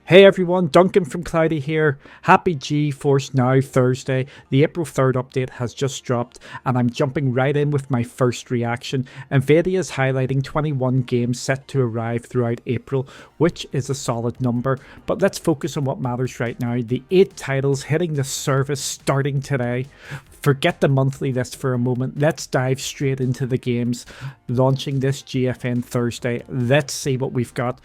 Hey everyone, Duncan from Cloudy here. Happy GeForce NOW Thursday. The April 3rd update has just dropped and I'm jumping right in with my first reaction. Nvidia is highlighting 21 games set to arrive throughout April, which is a solid number. But let's focus on what matters right now. The 8 titles hitting the service starting today. Forget the monthly list for a moment. Let's dive straight into the games launching this GFN Thursday. Let's see what we've got.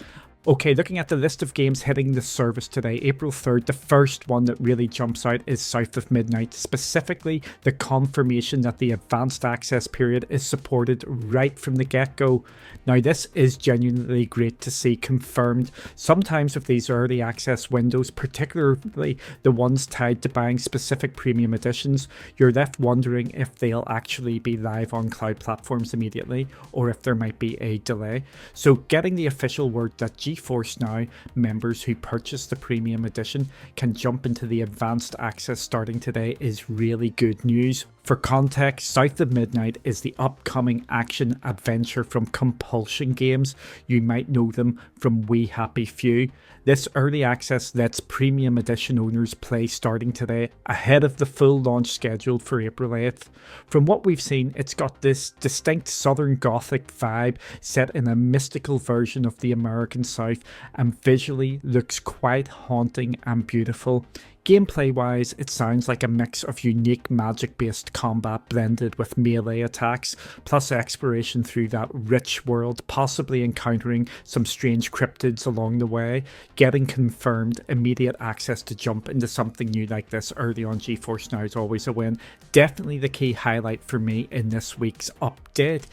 Okay, looking at the list of games hitting the service today, April 3rd, the first one that really jumps out is South of Midnight, specifically the confirmation that the advanced access period is supported right from the get-go. Now this is genuinely great to see confirmed. Sometimes with these early access windows, particularly the ones tied to buying specific premium editions, you're left wondering if they'll actually be live on cloud platforms immediately or if there might be a delay. So getting the official word that GeForce NOW members who purchase the premium edition can jump into the advanced access starting today is really good news. For context, South of Midnight is the upcoming action adventure from Compulsion Games. You might know them from We Happy Few. This early access lets premium edition owners play starting today ahead of the full launch scheduled for April 8th. From what we've seen, it's got this distinct Southern Gothic vibe set in a mystical version of the American South and visually looks quite haunting and beautiful. Gameplay wise, it sounds like a mix of unique magic based combat blended with melee attacks, plus exploration through that rich world, possibly encountering some strange cryptids along the way. Getting confirmed immediate access to jump into something new like this early on GeForce NOW is always a win. Definitely the key highlight for me in this week's update.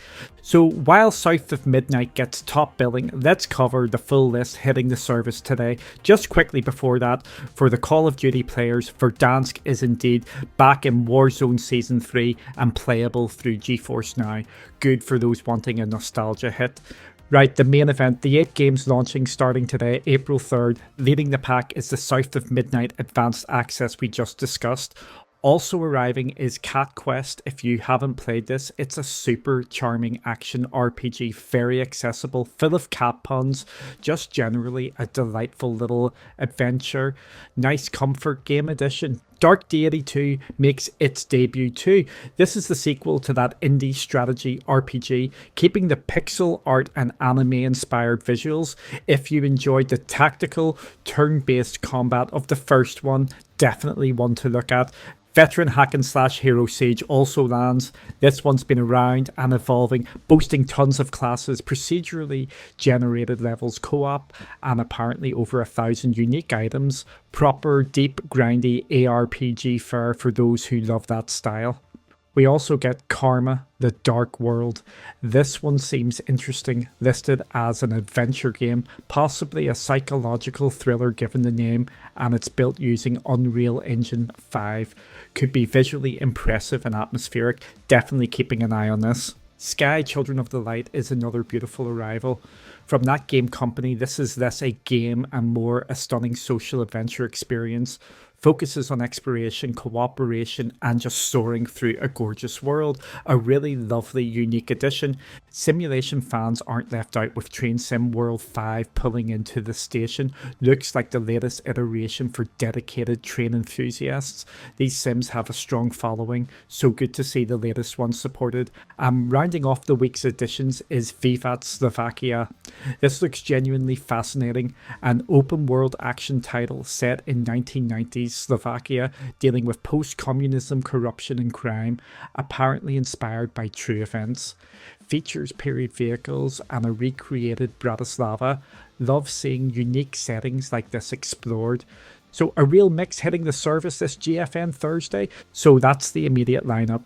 So while South of Midnight gets top billing, let's cover the full list hitting the service today. Just quickly before that, for the Call of Duty players, Verdansk is indeed back in Warzone Season 3 and playable through GeForce NOW. Good for those wanting a nostalgia hit. Right, the main event, the 8 games launching starting today, April 3rd. Leading the pack is the South of Midnight Advanced Access we just discussed. Also arriving is Cat Quest. If you haven't played this, it's a super charming action RPG, very accessible, full of cat puns, just generally a delightful little adventure. Nice comfort game edition. Dark Deity 2 makes its debut too. This is the sequel to that indie strategy RPG, keeping the pixel art and anime inspired visuals. If you enjoyed the tactical, turn-based combat of the first one, definitely one to look at. Veteran hack and slash Hero Siege also lands. This one's been around and evolving, boasting tons of classes, procedurally generated levels co-op, and apparently over 1,000 unique items. Proper, deep, grindy ARPG fare for those who love that style. We also get Karma, the Dark World. This one seems interesting, listed as an adventure game, possibly a psychological thriller given the name, and it's built using Unreal Engine 5. Could be visually impressive and atmospheric, definitely keeping an eye on this. Sky Children of the Light is another beautiful arrival. From that game company, this is less a game and more a stunning social adventure experience. Focuses on exploration, cooperation, and just soaring through a gorgeous world. A really lovely, unique addition. Simulation fans aren't left out with Train Sim World 5 pulling into the station. Looks like the latest iteration for dedicated train enthusiasts. These sims have a strong following, so good to see the latest one supported. Rounding off the week's additions is Vivat Slovakia. This looks genuinely fascinating. An open world action title set in 1990s Slovakia, dealing with post-communism, corruption and crime, apparently inspired by true events. Features period vehicles and a recreated Bratislava. Love seeing unique settings like this explored. So a real mix hitting the service this GFN Thursday. So that's the immediate lineup.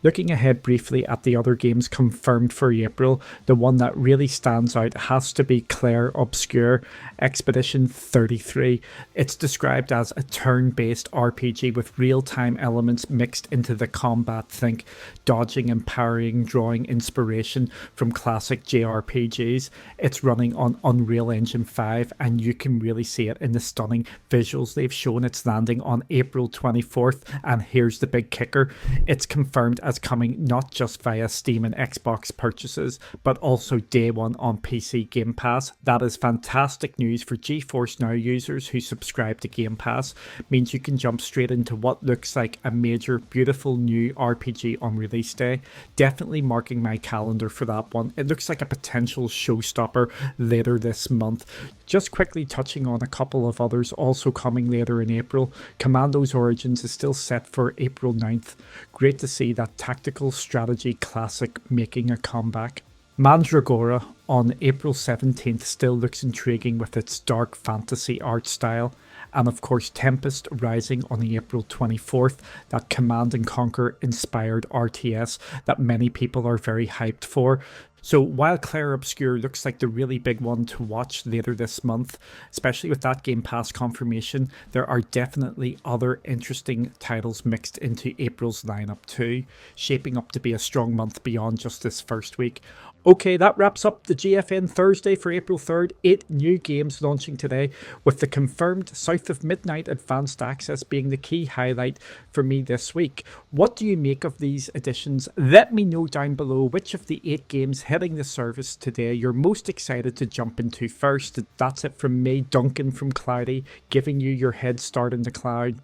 Looking ahead briefly at the other games confirmed for April, the one that really stands out has to be Clair Obscur Expedition 33. It's described as a turn-based RPG with real-time elements mixed into the combat. Think dodging and parrying, drawing inspiration from classic JRPGs. It's running on Unreal Engine 5 and you can really see it in the stunning visuals they've shown. It's landing on April 24th, and here's the big kicker. It's confirmed as coming not just via Steam and Xbox purchases, but also day one on PC Game Pass. That is fantastic news for GeForce NOW users who subscribe to Game Pass. Means you can jump straight into what looks like a major, beautiful new RPG on release day. Definitely marking my calendar for that one. It looks like a potential showstopper later this month. Just quickly touching on a couple of others also coming later in April. Commandos Origins is still set for April 9th. Great to see that tactical strategy classic making a comeback. Mandragora on April 17th still looks intriguing with its dark fantasy art style. And of course Tempest Rising on April 24th, that Command & Conquer inspired RTS that many people are very hyped for. So while Clair Obscur looks like the really big one to watch later this month, especially with that Game Pass confirmation, there are definitely other interesting titles mixed into April's lineup too, shaping up to be a strong month beyond just this first week. Okay, that wraps up the GFN Thursday for April 3rd. 8 new games launching today, with the confirmed South of Midnight Advanced Access being the key highlight for me this week. What do you make of these additions? Let me know down below which of the 8 games hitting the service today you're most excited to jump into first. That's it from me, Duncan from Cloudy, giving you your head start in the cloud.